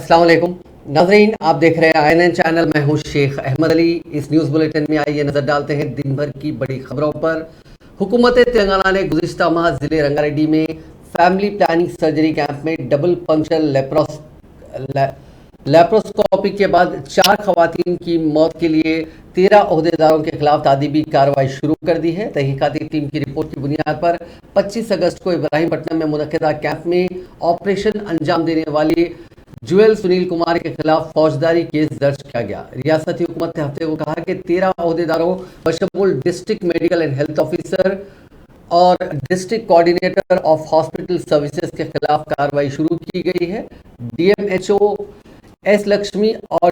अस्सलाम वालेकुम नाज़रीन, आप देख रहे हैं INN चैनल। मैं हूं शेख अहमद अली। इस न्यूज़ बुलेटिन में आइए नज़र डालते हैं दिन भर की बड़ी खबरों पर। हुकूमत तेलंगाना ने गुज़िश्ता माह ज़िले रंगारेड्डी में फैमिली प्लानिंग सर्जरी कैंप में डबल पंक्चर लेप्रोस्कोपी के बाद 4 खवातीन की मौत के लिए 13 ओहदेदारों के खिलाफ तादीबी कार्रवाई शुरू कर दी है। तहकीकाती टीम की रिपोर्ट की बुनियाद पर 25 अगस्त को इब्राहिमपट्टनम में मुनक्किदा कैंप में ऑपरेशन अंजाम देने वाली जुएल सुनील कुमार के खिलाफ फौजदारी केस दर्ज किया गया। रियासती हुकूमत ने हफ्ते को कहा कि 13 ओहदेदारों बशमूल district medical and health officer और district coordinator of hospital services के खिलाफ कार्रवाई शुरू की गई है। DMHO एस लक्ष्मी और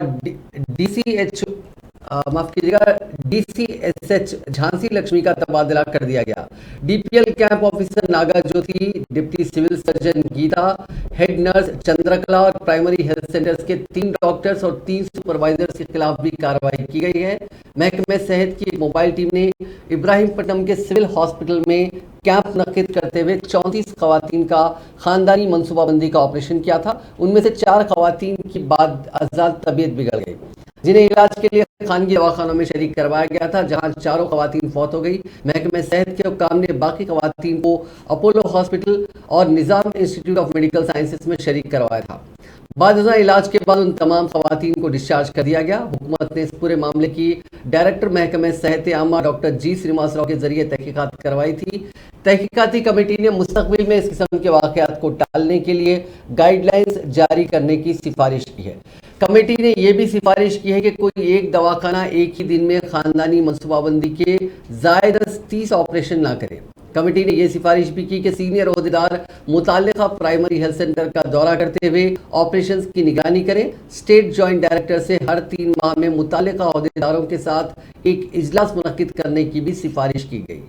DCSH झांसी लक्ष्मी का तबादला कर दिया गया। DPL camp officer Naga Jyoti, deputy civil surgeon Geeta, head nurse Chandrakala और प्राइमरी हेल्थ सेंटर्स के 3 डॉक्टर्स और 3 सुपरवाइजर्स के खिलाफ भी कार्रवाई की गई है। महकमे सेहत की मोबाइल टीम ने इब्राहिमपट्टनम के सिविल हॉस्पिटल में कैंप मुनक्किद करते हुए 34 खवातीन का खानदानी मनसूबाबंदी का ऑपरेशन किया था। उनमें से 4 खवातीन की बाद अजाद तबीयत बिगड़ गई, जिन्हें इलाज के लिए खानगी दवाखानों में शरीक करवाया गया था, जहां 4 खवातीन फौत हो गई। महकमे सेहत के हुक्काम ने बाकी खवातीन को अपोलो हॉस्पिटल और निज़ाम इंस्टीट्यूट ऑफ मेडिकल साइंसेज में शरीक करवाया था। बाद इलाज के बाद उन तमाम खवातीन को डिस्चार्ज कर दिया गया। हुकूमत ने इस पूरे मामले की डायरेक्टर महकमे सेहत आमा डॉक्टर G श्रीनिवासराव के जरिए तहकीकात करवाई थी। तहकीकाती कमेटी ने मुस्तकबिल में इस किस्म के वाक़यात को टालने के लिए गाइडलाइंस जारी करने की सिफारिश की है। कमेटी ने यह भी सिफारिश की है कि कोई एक दवाखाना एक ही दिन में खानदानी मनसूबाबंदी के ज़ायद 30 ऑपरेशन ना करे। कमेटी ने यह सिफारिश भी की कि सीनियर ओहदेदार मुताल्लिका प्राइमरी हेल्थ सेंटर का दौरा करते हुए ऑपरेशंस की निगरानी करें। स्टेट जॉइंट डायरेक्टर से हर 3 माह में मुताल्लिका ओहदेदारों के साथ एक इजलास मुनक्किद करने की भी सिफारिश की गई।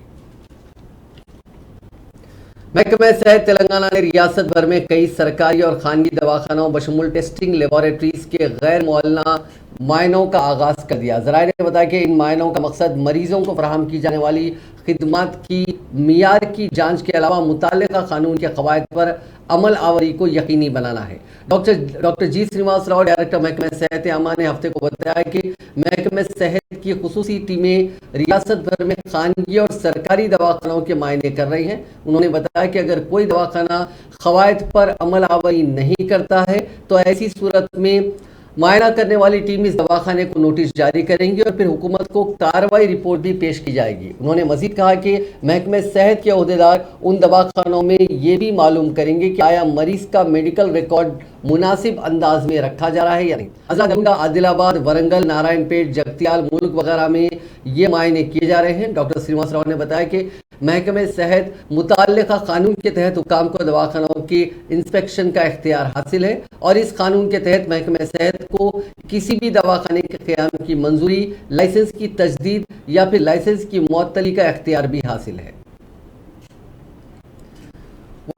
महकमा सेहत तेलंगाना ने रियासत भर में कई सरकारी और खानगी दवाखानों बशमूल टेस्टिंग लेबोरेटरीज के गैर मुअल्लना मायनों का आगाज कर दिया। ज़राए ने बताया कि इन मायनों का मकसद मरीजों को फराहम की जाने वाली खिदमत की मियार की जांच के अलावा मुताल्लिका कानून के कवायद पर अमल आवरी को यकीनी बनाना है। डॉक्टर G श्रीनिवासराव, डायरेक्टर महकमा सेहत आमा ने हफ्ते को बताया कि महकमा सेहत की खुसूसी टीमें रियासत भर में खानगी और सरकारी दवाखानों के मायने कर रही हैं। उन्होंने बताया कि अगर कोई दवाखाना कवायद पर अमल आवरी नहीं करता है तो ऐसी सूरत में मायना करने वाली टीम इस दवाखाने को नोटिस जारी करेंगी और फिर हुकूमत को कार्रवाई रिपोर्ट भी पेश की जाएगी। उन्होंने मजीद कहा कि महकमे सेहत के ओहदेदार उन दवाखानों में ये भी मालूम करेंगे कि आया मरीज का मेडिकल रिकॉर्ड मुनासिब अंदाज में रखा जा रहा है या नहीं। आजाद, आदिलाबाद, वरंगल, नारायणपेट, जगतियाल, मुल्क वगैरह में ये मायने किए जा रहे हैं। डॉक्टर श्रीनिवासराव ने बताया कि महकमे सेहत मुताल्लिका कानून के तहत हुकाम को दवाखानों की इंस्पेक्शन का इख्तियार हासिल है और इस कानून के तहत महकमे सेहत को किसी भी दवाखाने के क़याम की मंजूरी, लाइसेंस की तजदीद या फिर लाइसेंस की मुअत्तली का इख्तियार भी हासिल है।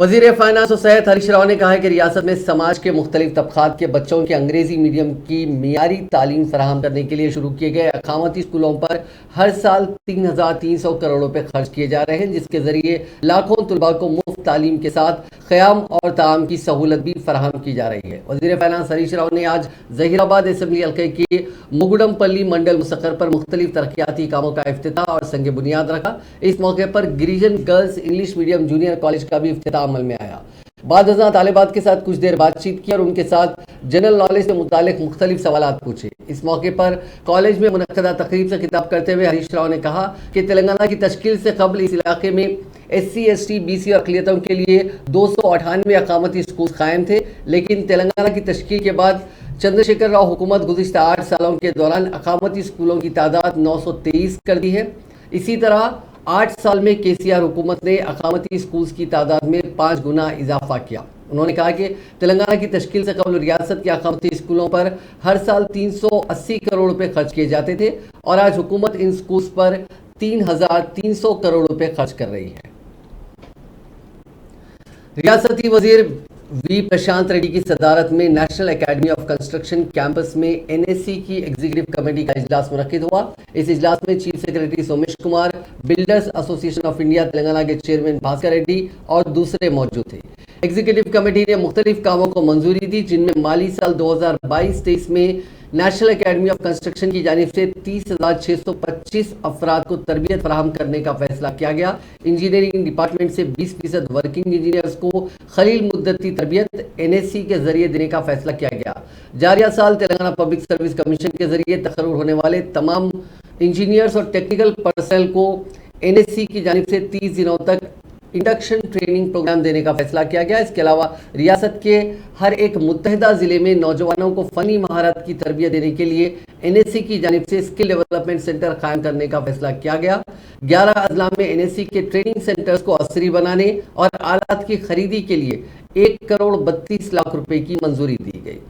वज़ीर फाइनेंस और सेहत हरीश राव ने कहा है कि रियासत में समाज के मुख्तलिफ तबकात के बच्चों के अंग्रेजी मीडियम की मियारी तालीम फराहम करने के लिए शुरू किए गए अकामती स्कूलों पर हर साल 3,300 करोड़ रुपए खर्च किए जा रहे हैं, जिसके जरिए लाखों तलबा को मुफ्त तालीम के साथ क़याम और ताम की सहूलत भी फराहम की जा रही है। वज़ीर फाइनेंस हरीश राव ने आज ज़हीराबाद असम्बली हल्के के मुगुडमपल्ली मंडल मुसक्कर पर मुख्तलिफ तरक्याती कामों का इफ्तिताह और संग बुनियाद रखा। इस मौके पर Girijan girls English medium junior college का भी इफ्तिताह अमल में आया। बाद तालिबात के साथ कुछ देर बातचीत की और उनके साथ जनरल नॉलेज से मुतालिक मुख्तलिफ सवालात पूछे। इस मौके पर कॉलेज में मुनक्किदा तकरीब से खिताब करते हुए हरीश राव ने कहा कि तेलंगाना की तश्कील से कबल इस इलाके में SC, ST, BC और अक़लियतों के लिए 298 अकामती स्कूल कायम थे, लेकिन तेलंगाना की तश्कील के बाद चंद्रशेखर राव हुकूमत गुज़िश्ता 8 सालों के दौरान अकामती स्कूलों की तादाद 923 कर दी है। इसी तरह 8 साल में KCR हुकूमत ने अकामती स्कूल्स की तादाद में 5 गुना इजाफा किया। उन्होंने कहा कि तेलंगाना की तश्कील से कबल रियासत के अकामती स्कूलों पर हर साल 380 करोड़ रुपए खर्च किए जाते थे और आज हुकूमत इन स्कूल्स पर 3,300 करोड़ रुपए खर्च कर रही है। रियासती वजीर V प्रशांत रेड्डी की सदारत में national academy of construction campus में NSC की एग्जीक्यूटिव कमेटी का इजलास मुनक्किद हुआ। इस इजलास में chief secretary Somesh Kumar, builders association of India Telangana के चेयरमैन भास्कर रेड्डी और दूसरे मौजूद थे। एग्जीक्यूटिव कमेटी ने मुख्तलिफ कामों को मंजूरी दी, जिनमें माली साल 2022-23 में नेशनल एकेडमी ऑफ कंस्ट्रक्शन की जानिब से 30,625 अफराद को तरबियत फराहम करने का फैसला किया गया। इंजीनियरिंग डिपार्टमेंट से 20% वर्किंग इंजीनियर्स को खलील मुद्दती तरबियत NSC के जरिए देने का फैसला किया गया। जारिया साल तेलंगाना पब्लिक सर्विस कमीशन के जरिए तकर्रुर होने वाले तमाम इंजीनियर्स और टेक्निकल पर्सनल को NSC की जानिब से 30 दिनों तक इंडक्शन ट्रेनिंग प्रोग्राम देने का फैसला किया गया। इसके अलावा रियासत के हर एक मुत्तहिदा जिले में नौजवानों को फनी महारत की तरबियत देने के लिए NSC की जानिब से स्किल डेवलपमेंट सेंटर कायम करने का फैसला किया गया। 11 अजला में NSC के ट्रेनिंग सेंटर्स को असरी बनाने और आलात की खरीदी के लिए 1,32,00,000 रुपए की मंजूरी दी गई।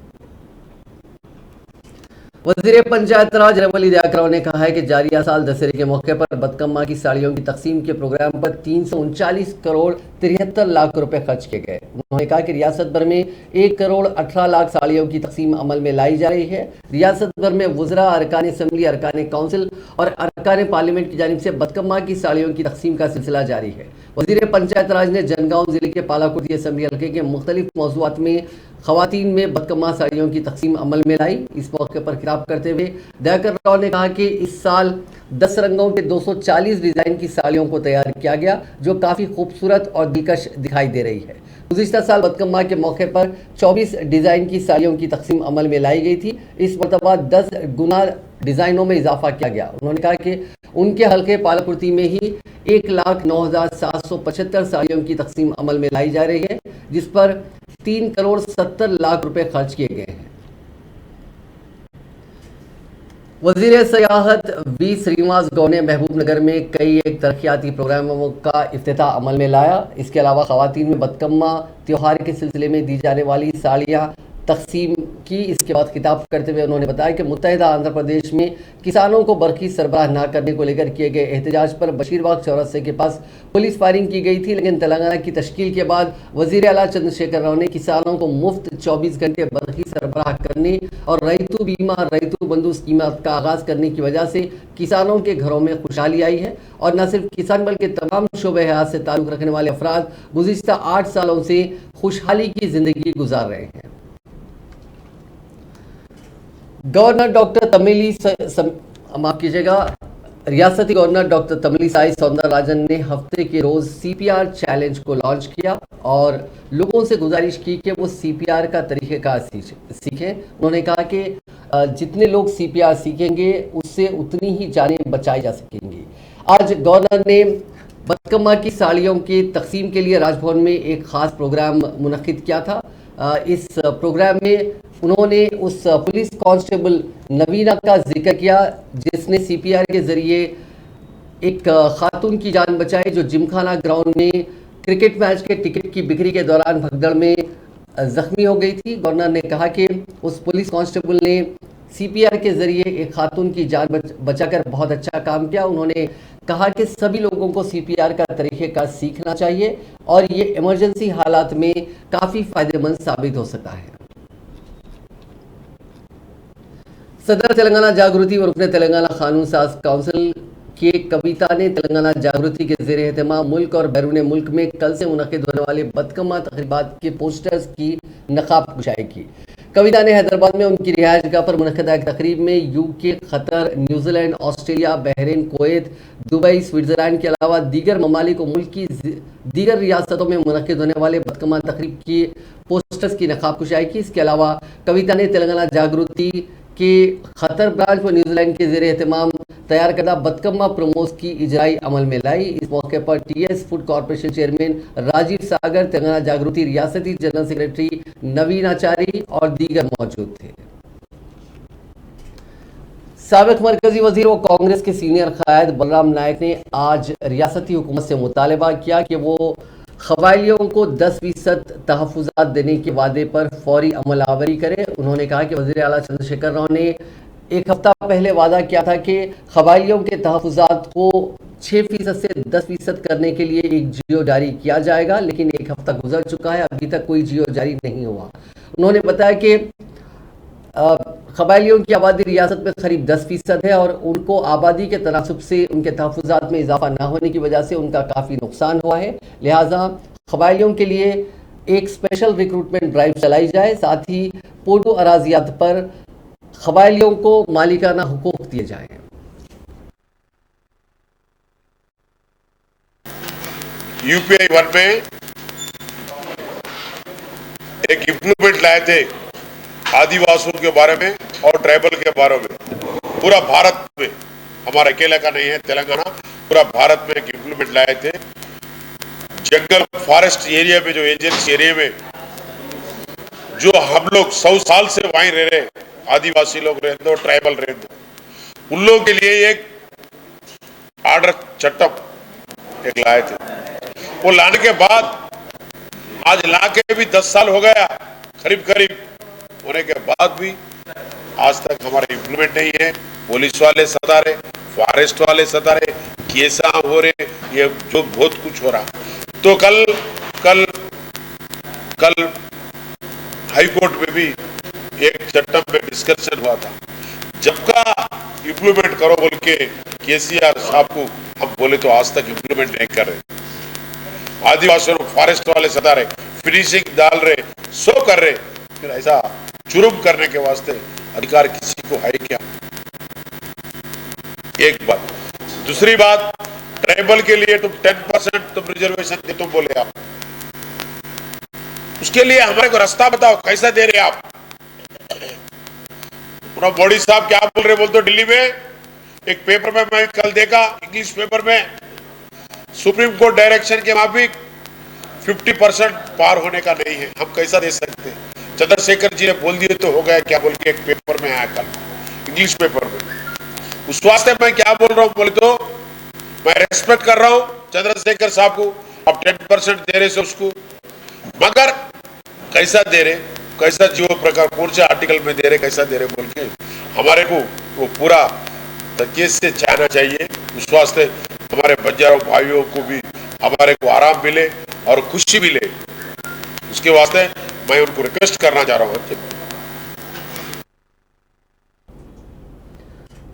वज़ीर पंचायत राज रवली दयाकराव ने कहा है कि जारिया साल दशहरे के मौके पर बदकम्मा की साड़ियों की तकसीम के प्रोग्राम पर 339 करोड़ 73 लाख रुपए खर्च किए गए। उन्होंने कहा कि रियासत भर में 1 करोड़ 18 लाख साड़ियों की तकसीम अमल में लाई जा रही है। रियासत भर में वज़रा, अरकान असम्बली, अरकान काउंसिल और अरकान पार्लियामेंट की जानिब से बदकम्मा की साड़ियों की तकसीम का सिलसिला जारी है। वज़ीर पंचायत राज ने जनगांव जिले के पालाकोटी असम्बली हल्के के मुख्तलिफ मौज़ूआत में खवातीन में बदकम्मा साड़ियों की तकसीम अमल में लाई। इस मौके पर खिताब करते हुए दयाकर राव ने कहा कि इस साल 10 रंगों के 240 डिज़ाइन की साड़ियों को तैयार किया गया, जो काफ़ी खूबसूरत और दिलकश दिखाई दे रही है। गुज़िश्ता साल बदकम्मा के मौके पर 24 डिज़ाइन की साड़ियों की तकसीम अमल में लाई गई थी। इस मरतबा 10 गुना डिज़ाइनों में इजाफा किया गया। उन्होंने कहा कि उनके हल्के पालाकुर्ती में ही 1,09,775 साड़ियों की तकसीम अमल में लाई जा रही है, जिस पर 3 करोड़ 70 लाख रुपए खर्च किए गए हैं। वज़ीर सयाहत वी श्रीनिवास गौड़ ने महबूब नगर में कई एक तरक्याती प्रोग्रामों का इफ्तिताह अमल में लाया। इसके अलावा खवातीन में बदकम्मा त्यौहार के सिलसिले में दी जाने वाली साड़ियाँ तकसीम की। इसके बाद खिताब करते हुए उन्होंने बताया कि मुत्तहिदा आंध्र प्रदेश में किसानों को बरखी सरबराह न करने को लेकर किए गए एहतजाज पर बशीरबाग चौरस्ते के पास पुलिस फायरिंग की गई थी, लेकिन तेलंगाना की तश्कील के बाद वज़ीर आला चंद्रशेखर राव ने किसानों को मुफ्त 24 घंटे बरखी सरबराह करने और रैतु बीमा, रैतु बंधु स्कीम का आगाज़ करने की वजह से किसानों के घरों में खुशहाली आई है। और न सिर्फ किसान बल्कि तमाम शोबे हयात से ताल्लुक़ रखने वाले अफराद गुज़िश्ता 8 सालों से खुशहाली की ज़िंदगी गुजार रहे हैं। गवर्नर डॉक्टर माफ कीजिएगा, रियासती गवर्नर डॉक्टर तमिलिसाई सौंदरराजन ने हफ्ते के रोज CPR चैलेंज को लॉन्च किया और लोगों से गुजारिश की कि वो CPR का तरीक़ेकार सीखें। उन्होंने कहा कि जितने लोग CPR सीखेंगे उससे उतनी ही जानें बचाई जा सकेंगी। आज गवर्नर ने बदकम्मा की साड़ियों की तकसीम के लिए राजभवन में एक ख़ास प्रोग्राम मुनक्किद किया था। इस प्रोग्राम में उन्होंने उस पुलिस कांस्टेबल नवीना का जिक्र किया जिसने CPR के ज़रिए एक खातून की जान बचाई, जो जिमखाना ग्राउंड में क्रिकेट मैच के टिकट की बिक्री के दौरान भगदड़ में ज़ख्मी हो गई थी। गवर्नर ने कहा कि उस पुलिस कांस्टेबल ने CPR के ज़रिए एक खातून की जान बचाकर बहुत अच्छा काम किया। उन्होंने कहा कि सभी लोगों को CPR का तरीक़ेकार सीखना चाहिए और ये इमरजेंसी हालात में काफ़ी फ़ायदेमंद साबित हो सकता है। सदर तेलंगाना जागृति और रुकने तेलंगाना कानून साज काउंसिल के कविता ने तेलंगाना जागृति के ज़ेर एहतमाम मुल्क और बैरून मुल्क में कल से मुनक़िद होने वाले बदकम्मा तक़रीबात के पोस्टर्स की नक़ाब कुशाई की। कविता ने हैदराबाद में उनकी रिहायशगाह पर मुनक़िदा एक तकरीब में UK, क़तर, New Zealand, Australia, Bahrain, Kuwait, Dubai, Switzerland के अलावा दीगर ममालिक और मुल्क की दीगर रियासतों में मुनक़िद होने वाले बदकम्मा तकरीब की पोस्टर्स की नक़ाब कुशाई की। इसके अलावा कविता ने तेलंगाना जागृति के क़तर ब्रांच व न्यूजीलैंड के ज़ेर एहतमाम तैयार करदा बदकम्मा प्रोमोस की इजराई अमल में लाई। इस मौके पर TS food corporation chairman Rajiv Sagar, Telangana Jagruti रियासती जनरल सेक्रेटरी नवीन आचारी और दीगर मौजूद थे। साबिक़ मरकजी वज़ीर व कांग्रेस के सीनियर क़ायद बलराम नायक ने आज रियासती हुकूमत से मुतालबा किया कि वो क़बायलियों को 10% तहफ़्फ़ुज़ात देने के वादे पर फौरी अमल आवरी करे। उन्होंने कहा कि वज़ीर आला चंद्रशेखर राव ने एक हफ्ता पहले वादा किया था कि क़बायलियों के तहफ़्फ़ुज़ात को 6% से 10% करने के लिए एक GO जारी किया जाएगा, लेकिन एक हफ्ता गुजर चुका है, अभी तक कोई GO जारी नहीं हुआ। उन्होंने बताया कि क़बायलियों की आबादी रियासत में करीब 10% है और उनको आबादी के तनासुब से उनके तहफ़्फ़ुज़ात में इजाफा न होने की वजह से उनका काफ़ी नुकसान हुआ है। लिहाजा क़बायलियों के लिए एक स्पेशल रिक्रूटमेंट ड्राइव चलाई जाए, साथ ही पोडो अराजियात पर कबायलियों को मालिकाना हुकूक दिए जाएं। यूपीआई 1 में एक इम्प्लीमेंट लाए थे आदिवासियों के बारे में और ट्राइबल के बारे में। पूरा भारत में, हमारा अकेला का नहीं है तेलंगाना, पूरा भारत में एक इम्प्लीमेंट लाए थे। जंगल फॉरेस्ट एरिया में, जो एजेंसी एरिया में जो हम लोग 100 साल से वहीं रह रहे, आदिवासी लोग रह दो, ट्राइबल रह दो, उन लोगों के लिए एक आर्डर चट्टम एक लाए थे। वो लाने के बाद आज लाके भी 10 साल हो गया, करीब करीब होने के बाद भी आज तक हमारे इम्प्लीमेंट नहीं है। पुलिस वाले सता रहे, फॉरेस्ट वाले सता रहे, केसा हो रहे, ये जो बहुत कुछ हो रहा। तो कल कल कल हाई कोर्ट में भी एक चट्टम पे डिस्कशन हुआ था। जब का इम्प्लीमेंट करो बोल के केसीआर साहब को हम बोले तो आज तक इम्प्लीमेंट नहीं कर रहे। आदिवासियों फॉरेस्ट वाले सता रहे, फिनिशिंग डाल रहे, सो कर रहे, फिर ऐसा जुर्म करने के वास्ते अधिकार किसी को है क्या? एक बात। दूसरी बात, ट्राइबल के लिए तुम 10% तुम रिजर्वेशन दे, तुम बोले आप, उसके लिए हमारे को रास्ता बताओ, कैसा दे रहे आप? पूरा बॉडी साहब क्या बोल रहे, बोलते दिल्ली में एक पेपर में मैं कल देखा, इंग्लिश पेपर में, सुप्रीम कोर्ट डायरेक्शन के मुताबिक 50% पार होने का नहीं है। हम कैसा दे सकते? चंद्रशेखर जी ने बोल दिए तो हो गया क्या बोल के एक पेपर में आया कल, इंग्लिश पेपर में। उस वास्ते मैं क्या बोल रहा हूं बोले तो, मैं रेस्पेक्ट कर रहा हूं चंद्रशेखर साहब को, अब 10% दे रहे से उसको, मगर कैसा दे रहे, कैसा जीव प्रकार कौन से आर्टिकल में दे रहे, कैसा दे रहे बोल के हमारे को वो पूरा तकिए से चाहना चाहिए। उस वास्ते हमारे बंजारों भाइयों को भी हमारे को आराम मिले और खुशी मिले, उसके वास्ते मैं उनको रिक्वेस्ट करना चाह रहा हूं।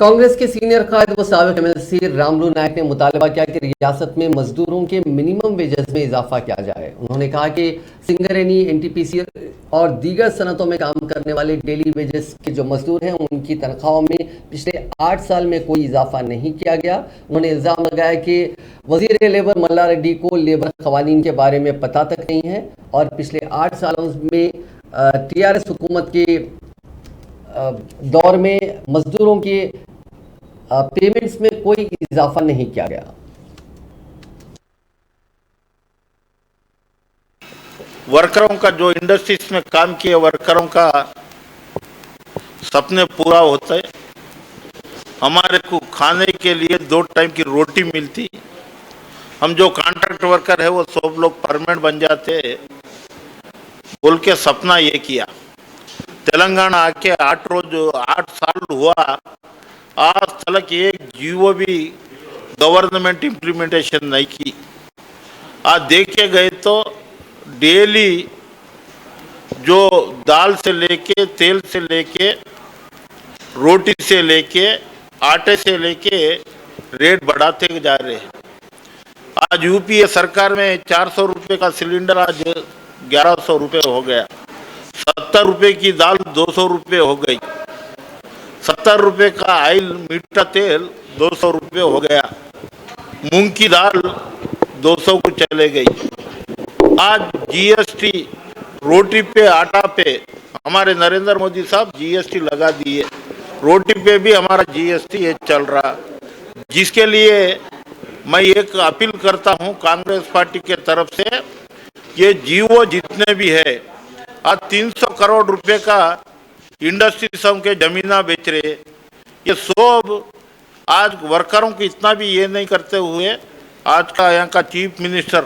कांग्रेस के सीनियर कायद व साबिक एमएलसी रामलू नायक ने मुतालबा किया कि रियासत में मजदूरों के मिनिमम वेजेस में इजाफा किया जाए। उन्होंने कहा कि सिंगरेनी, एनटीपीसी और दीगर सनतों में काम करने वाले डेली वेजेस के जो मजदूर हैं उनकी तनख्वाहों में पिछले 8 साल में कोई इजाफा नहीं किया गया। उन्होंने इल्ज़ाम लगाया कि वजीर लेबर मल्ला रेड्डी को लेबर कवानीन के बारे में पता तक नहीं है और पिछले 8 सालों में टीआरएस हुकूमत के दौर में मजदूरों के पेमेंट्स में कोई इजाफा नहीं किया गया। वर्करों का जो इंडस्ट्रीज में काम किए वर्करों का सपने पूरा होता है। हमारे को खाने के लिए 2 टाइम की रोटी मिलती। हम जो कॉन्ट्रैक्ट वर्कर है वो सब लोग परमानेंट बन जाते बोल के सपना ये किया। तेलंगाना आके 8 साल हुआ, आज तक एक जीवो भी गवर्नमेंट इम्प्लीमेंटेशन नहीं की। आज देखे गए तो डेली जो दाल से लेके, तेल से लेके, रोटी से लेके, आटे से लेके रेट बढ़ाते जा रहे हैं। आज यूपीए सरकार में 400 रुपये का सिलेंडर आज 1100 रुपये हो गया। 70 रुपये की दाल 200 रुपये हो गई। 70 रुपये का ऑयल मीठा तेल 200 रुपये हो गया। मूंग की दाल 200 को चले गई। आज जीएसटी रोटी पे, आटा पे हमारे नरेंद्र मोदी साहब जीएसटी लगा दिए। रोटी पे भी हमारा जीएसटी चल रहा, जिसके लिए मैं एक अपील करता हूं कांग्रेस पार्टी के तरफ से, ये जीवो जितने भी है आज 300 करोड़ रुपए का इंडस्ट्री सब के जमीना बेच रहे। ये सब आज वर्करों को इतना भी ये नहीं करते हुए आज का यहाँ का चीफ मिनिस्टर,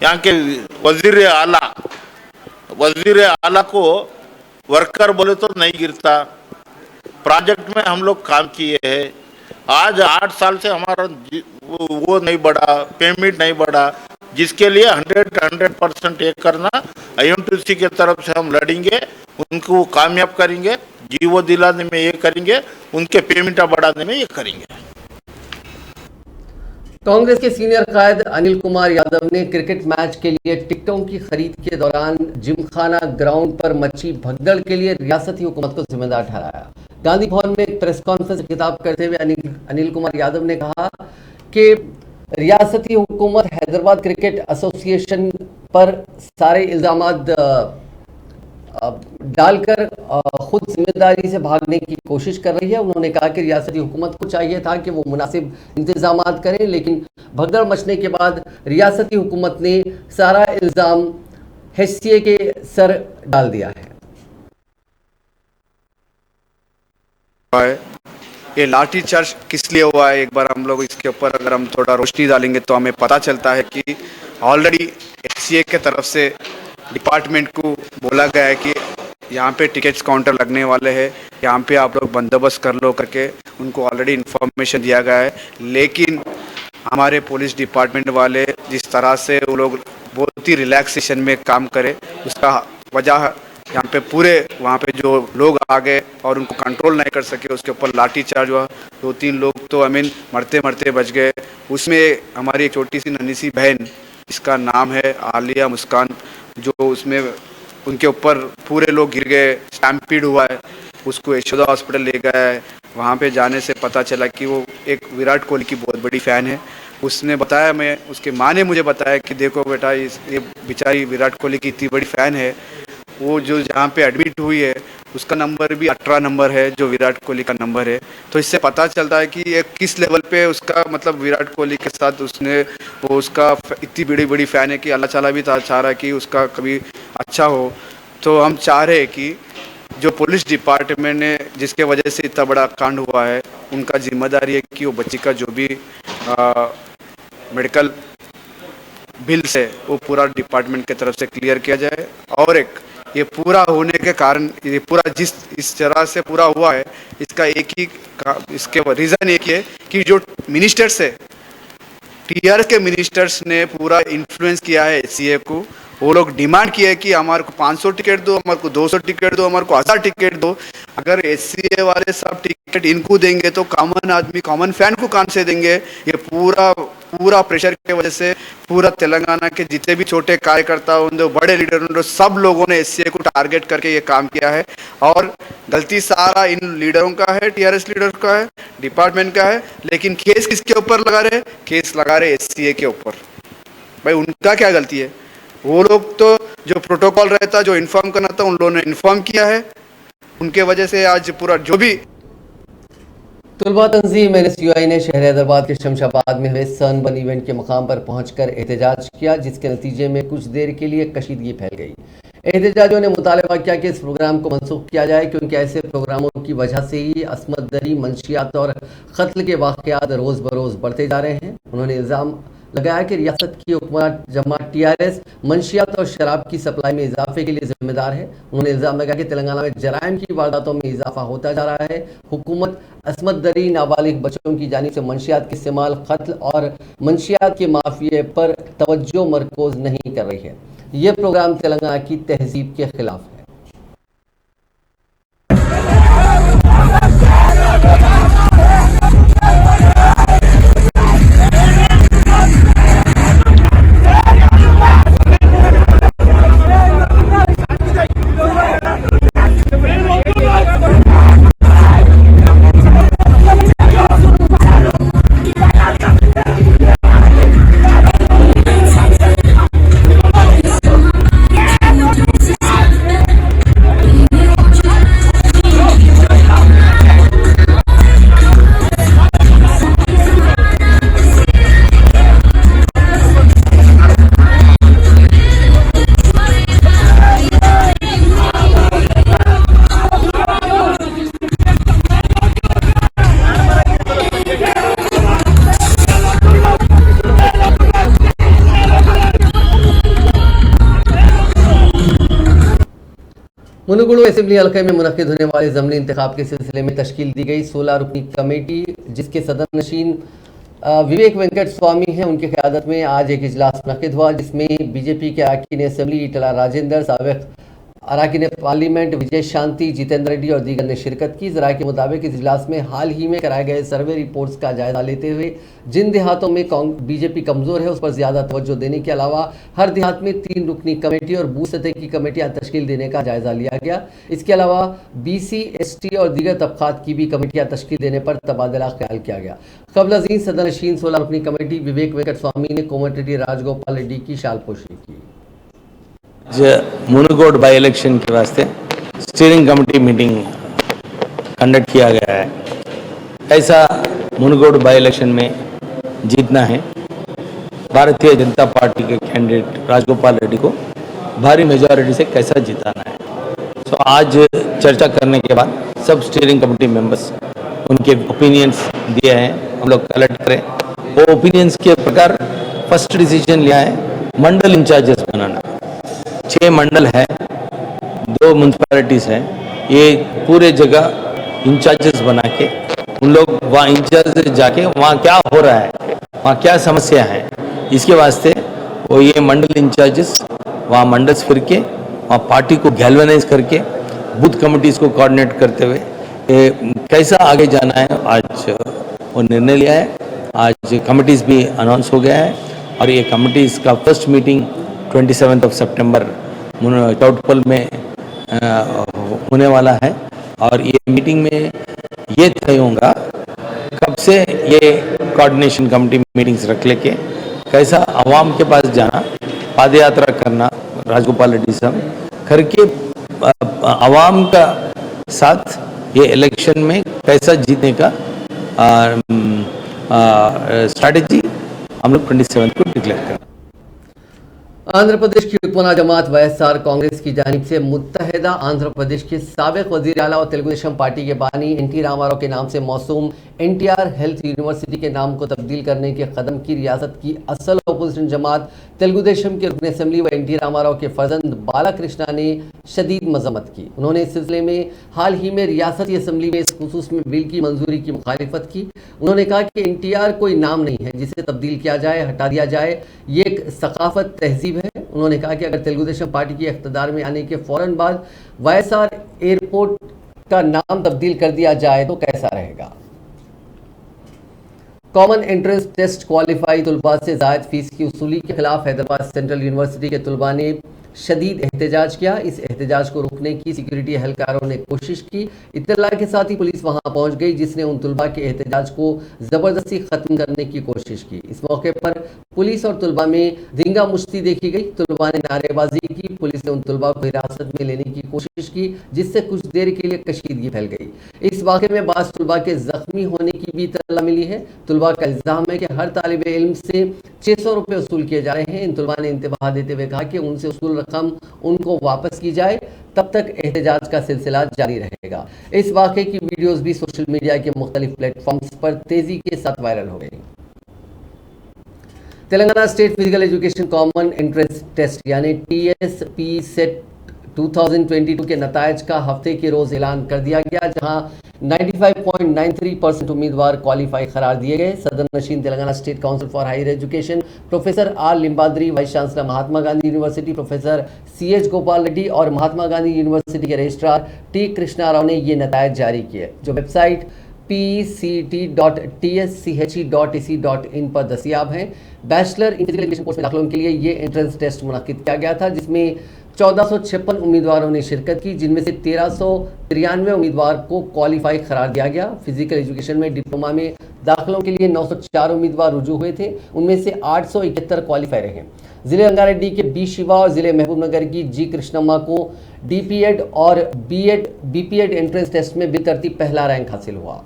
यहाँ के वजीर आला को वर्कर बोले तो नहीं गिरता। प्रोजेक्ट में हम लोग काम किए हैं। आज 8 साल से हमारा वो नहीं बढ़ा, पेमेंट नहीं बढ़ा, जिसके लिए 100% एक करना आईएनटीसी के तरफ से हम लड़ेंगे, उनको कामयाब करेंगे, जीवो दिलाने में ये करेंगे, उनके पेमेंट बढ़ाने में ये करेंगे। कांग्रेस के सीनियर कायद अनिल कुमार यादव ने क्रिकेट मैच के लिए टिकटों की खरीद के दौरान जिमखाना ग्राउंड पर मची भगदड़ के लिए रियासती हुकूमत को जिम्मेदार ठहराया। गांधी भवन में एक प्रेस कॉन्फ्रेंस में खिताब करते हुए अनिल कुमार यादव ने कहा कि रियासती हुकूमत हैदराबाद क्रिकेट एसोसिएशन पर सारे इल्जामात डालकर खुद जिम्मेदारी से भागने की कोशिश कर रही है। उन्होंने कहा कि रियासती हुकूमत को चाहिए था कि वो मुनासिब इंतजाम करें, लेकिन भगदड़ मचने के बाद रियासती हुकूमत ने सारा इल्ज़ाम HCA के सर डाल दिया है। ये लाठी चार्ज किस लिए हुआ है, एक बार हम लोग इसके ऊपर अगर हम थोड़ा रोशनी डालेंगे तो हमें पता चलता है कि ऑलरेडी HCA के तरफ से डिपार्टमेंट को बोला गया है कि यहाँ पे टिकट्स काउंटर लगने वाले हैं, यहाँ पे आप लोग बंदोबस्त कर लो करके उनको ऑलरेडी इन्फॉर्मेशन दिया गया है। लेकिन हमारे पुलिस डिपार्टमेंट वाले जिस तरह से वो लोग बहुत ही रिलैक्सेशन में काम करे, उसका वजह यहाँ पे पूरे वहाँ पे जो लोग आ गए और उनको कंट्रोल नहीं कर सके, उसके ऊपर लाठी चार्ज हुआ। 2-3 लोग तो मरते मरते बच गए। उसमें हमारी एक छोटी सी नन्ही सी बहन, इसका नाम है आलिया मुस्कान, जो उसमें उनके ऊपर पूरे लोग गिर गए, स्टैम्पीड हुआ है। उसको यशोदा हॉस्पिटल ले गया है। वहाँ पे जाने से पता चला कि वो एक विराट कोहली की बहुत बड़ी फ़ैन है। उसने बताया, उसके माँ ने मुझे बताया कि देखो बेटा, ये बेचारी विराट कोहली की इतनी बड़ी फ़ैन है, वो जो जहाँ पे एडमिट हुई है उसका नंबर भी 18 नंबर है जो विराट कोहली का नंबर है। तो इससे पता चलता है कि ये किस लेवल पे उसका मतलब विराट कोहली के साथ वो उसका इतनी बड़ी फ़ैन है कि अल्लाह ताला भी चाह रहा है कि उसका कभी अच्छा हो। तो हम चाह रहे हैं कि जो पुलिस डिपार्टमेंट ने जिसके वजह से इतना बड़ा कांड हुआ है, उनका जिम्मेदारी है कि वो बच्ची का जो भी मेडिकल बिल्स है वो पूरा डिपार्टमेंट की तरफ से क्लियर किया जाए। और ये पूरा होने के कारण, ये पूरा इस तरह से पूरा हुआ है, इसका इसके रीज़न एक ही है कि जो मिनिस्टर्स है, TRS के मिनिस्टर्स ने पूरा इन्फ्लुएंस किया है HCA को। वो लोग डिमांड किया है कि हमारे को 500 टिकट दो, हमारे को 200 टिकट दो, हमारे को 1000 टिकट दो। अगर HCA वाले सब टिकट इनको देंगे तो कॉमन आदमी, कॉमन फैन को कहाँ से देंगे? ये पूरा प्रेशर की वजह से पूरा तेलंगाना के जितने भी छोटे कार्यकर्ता होंगे, बड़े लीडर होंगे, सब लोगों ने HCA को टारगेट करके ये काम किया है। और गलती सारा इन लीडरों का है, TRS लीडर का है, डिपार्टमेंट का है। लेकिन केस किसके ऊपर लगा रहे? केस लगा रहे HCA के ऊपर। भाई उनका क्या गलती है? वो लोग तो जो प्रोटोकॉल रहता, जो इन्फॉर्म करना था, उन लोगों ने इन्फॉर्म किया है। उनके वजह से आज पूरा जो भी तुलबा तंजीम NSUI ने शहर हैदराबाद के शमशाबाद में हुए सनबर्न इवेंट के मकाम पर पहुंचकर एहतजाज किया, जिसके नतीजे में कुछ देर के लिए कशीदगी फैल गई। एहतजाजियों ने मुतालबा किया कि इस प्रोग्राम को मनसूख किया जाए, क्योंकि ऐसे प्रोग्रामों की वजह से ही असमत दरी, मंशियात और कत्ल के वाक़यात रोज़ बरोज़ बढ़ते जा रहे हैं। उन्होंने इल्ज़ाम लगाया कि रियासत की हुकूमत जमात TRS मंशियात और शराब की सप्लाई में इजाफे के लिए जिम्मेदार है। उन्होंने इल्ज़ाम लगाया कि तेलंगाना में जराइम की वारदातों में इजाफा होता जा रहा है। हुकूमत असमत दरी, नाबालिग बच्चों की जानिब से मंशियात के इस्तेमाल, कत्ल और मंशियात के माफिए पर तवज्जो मरकूज नहीं कर रही है। ये प्रोग्राम तेलंगाना की तहजीब के खिलाफ है। मुनुगुरु असेंबली हल्के में मुनक्किद होने वाले ज़मनी इंतखाब के सिलसिले में तश्कील दी गई 16 रुकनी कमेटी, जिसके सदर नशीन विवेक वेंकट स्वामी हैं, उनकी क़यादत में आज एक इजलास मुनक्किद हुआ, जिसमें BJP के अरकान असेंबली इटला राजेंद्र, साबिक़ अराकीन पार्लियामेंट विजय शांति, जितेंद्र रेड्डी और दीगर ने शिरकत की। जराये के मुताबिक इस इजलास में हाल ही में कराए गए सर्वे रिपोर्ट्स का जायजा लेते हुए जिन देहातों में बीजेपी कमजोर है उस पर ज्यादा तवज्जो देने के अलावा हर देहात में 3 रुकनी कमेटी और बूथ सतह की कमेटियां तश्कील देने का जायजा लिया गया। इसके अलावा BC, ST और दीगर तबकात की भी कमेटियां तश्कील देने पर तबादला ख्याल किया गया। कबल अजीज सदर नशीन 16 रुकनी कमेटी विवेक वेंकट स्वामी ने कोमटिरेड्डी राजगोपाल रेड्डी की शालपोशी की। मुनगोड बाई इलेक्शन के वास्ते स्टीयरिंग कमेटी मीटिंग कंडक्ट किया गया है। ऐसा मुनगोड बाई इलेक्शन में जीतना है, भारतीय जनता पार्टी के कैंडिडेट राजगोपाल रेड्डी को भारी मेजॉरिटी से कैसा जिताना है। तो आज चर्चा करने के बाद सब स्टीयरिंग कमेटी मेंबर्स उनके ओपिनियंस दिए हैं, हम लोग कलेक्ट करें। वो ओपिनियंस के प्रकार फर्स्ट डिसीजन लिया है मंडल इंचार्जेस बनाना। 6 मंडल है, 2 म्यूनसिपैलिटीज़ हैं, ये पूरे जगह इंचार्जेस बना के उन लोग वहाँ इंचार्ज जाके वहाँ क्या हो रहा है, वहाँ क्या समस्या है, इसके वास्ते वो ये मंडल इंचार्जेस वहाँ मंडल्स फिर के वहाँ पार्टी को गैल्वेनाइज करके बूथ कमिटीज़ को कोऑर्डिनेट करते हुए कैसा आगे जाना है आज वो निर्णय लिया है। आज कमिटीज़ भी अनाउंस हो गया है और ये कमिटीज़ का फर्स्ट मीटिंग 27 सितंबर चौटपल में होने वाला है और ये मीटिंग में ये तय होगा कब से ये कोऑर्डिनेशन कमेटी मीटिंग्स रख लेके कैसा आवाम के पास जाना, पाद यात्रा करना, राजगोपाल रेड्डी साहब करके आवाम का साथ ये इलेक्शन में कैसा जीतने का स्ट्रैटेजी हम लोग 27 को डिक्लेयर करें। आंध्र प्रदेश की रुकमना जमात YSR कांग्रेस की जानिब से मुत्तहिदा आंध्र प्रदेश के साबिक वजीर आला और तेलुगुदेशम पार्टी के बानी NT रामाराव के नाम से मौसूम NTR हेल्थ यूनिवर्सिटी के नाम को तब्दील करने के कदम की रियासत की असल अपोजिशन जमात तेलुगुदेशम के रुकन असम्बली व NT रामाराव के फर्जंद बालाकृष्णा ने शदीद मजम्मत की। उन्होंने इस सिलसिले में हाल ही में रियासती असम्बली में इस खुसूस में बिल की मंजूरी की मुखालिफत की। उन्होंने कहा कि NTR कोई नाम नहीं है जिसे तब्दील किया जाए, हटा दिया जाए, ये एक सकाफत तहजीब है। उन्होंने कहा कि अगर तेलुगुदेशम पार्टी की इख्तिदार में आने के फौरन बाद YSR एयरपोर्ट का नाम तब्दील कर दिया जाए तो कैसा रहेगा। कॉमन एंट्रेंस टेस्ट क्वालिफाई तुलबा से जायद फीस की वसूली के खिलाफ हैदराबाद सेंट्रल यूनिवर्सिटी के तुलबा ने शदीद एहतजाज किया। इस एहतजाज को रोकने की सिक्योरिटी एहलकारों ने कोशिश की। इत्तला के साथ ही पुलिस वहां पहुंच गई जिसने उन तुलबा के एहतजाज को जबरदस्ती खत्म करने की कोशिश की। इस मौके पर पुलिस और तुलबा में रिंगा मुश्ती देखी गई। तुलबा ने नारेबाजी की। पुलिस ने उन तुलबा को हिरासत में लेने की कोशिश की जिससे कुछ देर के लिए कशीदगी फैल गई। इस वाक़े में बाज़ तुलबा के जख्मी होने की भी इत्तला मिली है। तुलबा का इल्ज़ाम है कि हर तालिब इल्म से 600 रुपये वसूल किए जा रहे हैं। इन तुलबा ने इंतबाह देते हुए कहा कि उनसे वसूल रकम उनको वापस की जाए, तब तक एहतजाज का सिलसिला जारी रहेगा। इस वाक़े की वीडियोस भी सोशल मीडिया के मुख्तलिफ प्लेटफॉर्म्स पर तेजी के साथ वायरल हो गई। Telangana state physical education common entrance test यानी TSP सेट 2022 के नतायज का हफ्ते के रोज ऐलान कर दिया गया, जहां 95.93% उम्मीदवार क्वालिफाई करार दिए गए। सदर नशीन Telangana state council for higher education professor R Limbadri, vice chancellor Mahatma Gandhi university professor CH Gopal Reddy और महात्मा गांधी यूनिवर्सिटी के रजिस्ट्रार T कृष्णा राव ने ये नतायज जारी किए, जो वेबसाइट pct.tschhe.ac.in पर दस्तियाब हैं। Bachelor in physical education course में दाखिलों के लिए ये एंट्रेंस टेस्ट मुनक्किद किया गया था, जिसमें 1456 उम्मीदवारों ने शिरकत की, जिनमें से 1393 उम्मीदवार को क्वालिफाई करार दिया गया। फिजिकल एजुकेशन में डिप्लोमा में दाखिलों के लिए 904 उम्मीदवार रुजू हुए थे, उनमें से 871 क्वालिफाई रहे। जिले रंगारेड्डी के B शिवा और जिले महबूबनगर की G कृष्णम्मा को DPED और BPED एंट्रेंस टेस्ट में बेतरतीब पहला रैंक हासिल हुआ।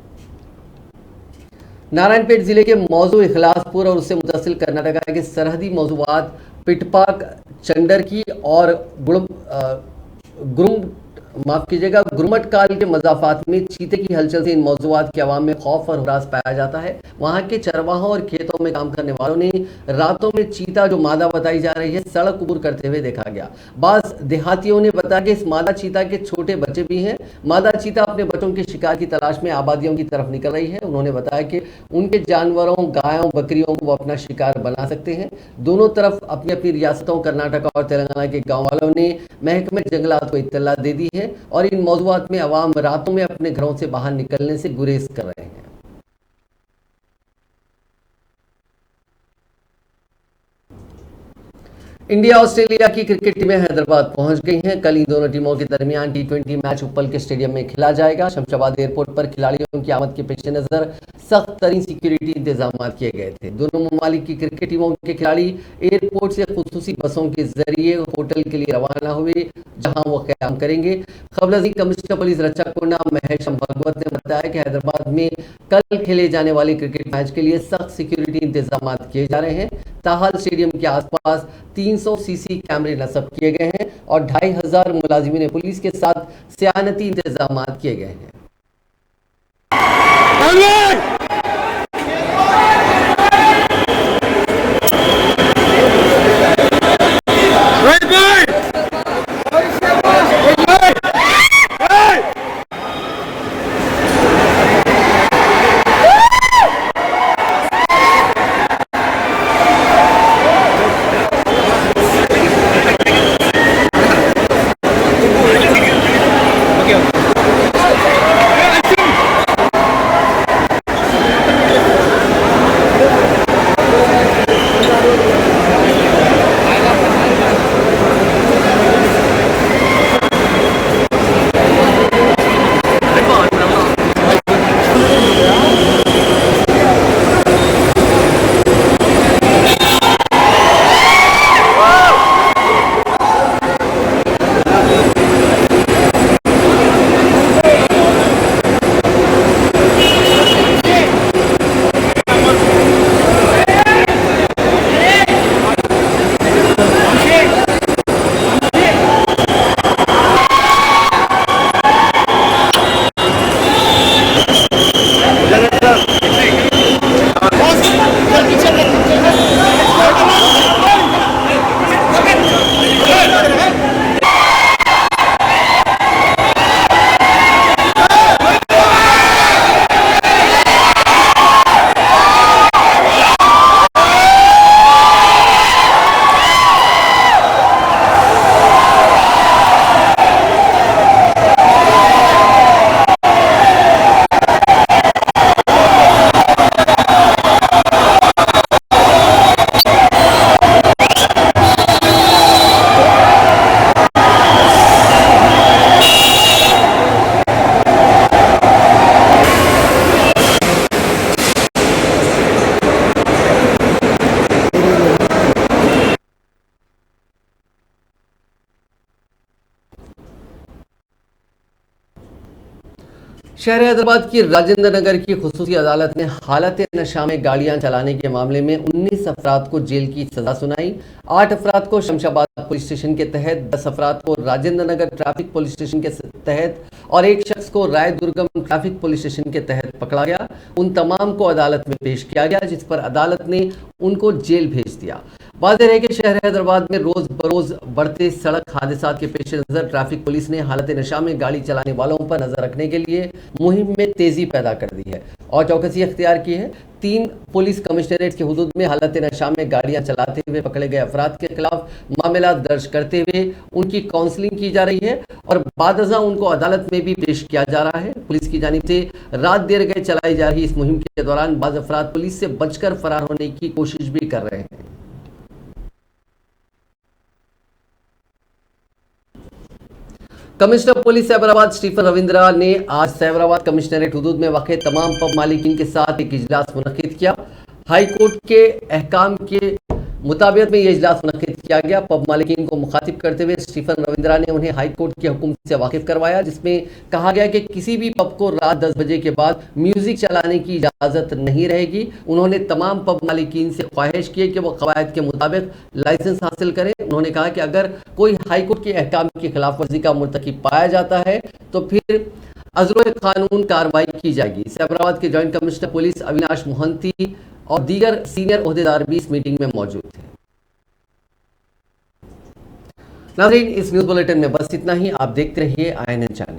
नारायणपेट जिले के मौजू इखलासपुर और उससे मुतसिल कर्नाटका के सरहदी मौजूआत पिटपाक, चंडरकी और गुरुम माफ कीजिएगा, गुरमट काल के मजाफात में चीते की हलचल से इन मौजूआत के अवाम में खौफ और हरास पाया जाता है। वहां के चरवाहों और खेतों में काम करने वालों ने रातों में चीता जो मादा बताई जा रही है सड़क अबूर करते हुए देखा गया। बाज देहातियों ने बताया कि इस मादा चीता के छोटे बच्चे भी हैं। मादा चीता अपने बच्चों के शिकार की तलाश में आबादियों की तरफ निकल रही है। उन्होंने बताया कि उनके जानवरों, गायों, बकरियों को वो अपना शिकार बना सकते हैं। दोनों तरफ अपनी अपनी रियासतों कर्नाटक और तेलंगाना के गाँव वालों ने महकमे जंगलात को इत्तला दे दी है और इन मौजूआत में अवाम रातों में अपने घरों से बाहर निकलने से गुरेज कर रहे हैं। इंडिया ऑस्ट्रेलिया की क्रिकेट टीमें हैदराबाद पहुंच गई हैं। कल इन दोनों टीमों के दरमियान टी20 मैच उपल के स्टेडियम में खेला जाएगा। शमशाबाद एयरपोर्ट पर खिलाड़ियों की आमद के पेश नजर सख्त तरीन सिक्योरिटी इंतजाम किए गए थे। दोनों ममालिक की क्रिकेट टीमों के खिलाड़ी एयरपोर्ट से खुसूसी बसों के जरिए होटल के लिए रवाना हुए, जहां वो क़याम करेंगे। खबरजी कमिश्नर पुलिस रच्चाकोंडा महेशम भगवत ने बताया कि हैदराबाद में कल खेले जाने वाले क्रिकेट मैच के लिए सख्त सिक्योरिटी इंतजाम किए जा रहे हैं। ताहाल स्टेडियम के आसपास 300 सीसी कैमरे नस्ब किए गए हैं और 2500 मुलाजिमीन पुलिस के साथ सियानती इंतजाम किए गए हैं। शहर हैदराबाद की राजेंद्र नगर की खुसूसी अदालत ने हालत नशा में गाड़ियां चलाने के मामले में 19 अफराद को जेल की सजा सुनाई। 8 अफराद को शमशाबाद पुलिस स्टेशन के तहत, 10 अफराद को Rajendra Nagar traffic police station के तहत और एक शख्स को राय दुर्गम ट्रैफिक पुलिस स्टेशन के तहत पकड़ा गया। उन तमाम को अदालत में पेश किया गया, जिस पर अदालत ने उनको जेल भेज दिया। वाज़ेह है कि शहर हैदराबाद में रोज बरोज बढ़ते सड़क हादसा के पेश नजर ट्रैफिक पुलिस ने हालत नशा में गाड़ी चलाने वालों पर नजर रखने के लिए मुहिम में तेजी पैदा कर दी है और चौकसी अख्तियार की है। 3 पुलिस कमिश्नरेट के हुदूद में हालत नशा में गाड़ियां चलाते हुए पकड़े गए अफराद के खिलाफ मामला दर्ज करते हुए उनकी काउंसलिंग की जा रही है और बादअज़ा उनको अदालत में भी पेश किया जा रहा है। पुलिस की जानिब से रात देर गए चलाई जा रही इस मुहिम के दौरान बाज़ अफराद पुलिस से बचकर फरार होने की कोशिश भी कर रहे हैं। Commissioner police Cyberabad Stephen Ravindra ने आज सैबराबाद कमिश्नरेट हुदूद में वाक़ तमाम पब मालिकीन के साथ एक इजलास मुनक्किद किया। हाई कोर्ट के अहकाम के मुताबियत में यह इजलास मुनक्किद किया गया। पब मालिकीन को मुखातिब करते हुए स्टीफन रविंद्रा ने उन्हें हाई कोर्ट के हुक्म से वाकिफ करवाया, जिसमें कहा गया कि किसी भी पब को रात 10 बजे के बाद म्यूजिक चलाने की इजाज़त नहीं रहेगी। उन्होंने तमाम पब मालिकीन से ख्वाहिश की कि वो कवायद के मुताबिक लाइसेंस हासिल करें। उन्होंने कहा कि अगर कोई हाई कोर्ट के अहकाम की खिलाफ वर्जी का मुर्तकिब पाया जाता है तो फिर अज़्र कानून कार्रवाई की जाएगी। सैबराबाद के joint commissioner police Avinash Mohanty और दीगर सीनियर ओहदेदार भी इस मीटिंग में मौजूद थे। नाज़रीन, इस न्यूज़ बुलेटिन में बस इतना ही। आप देखते रहिए INN चैनल।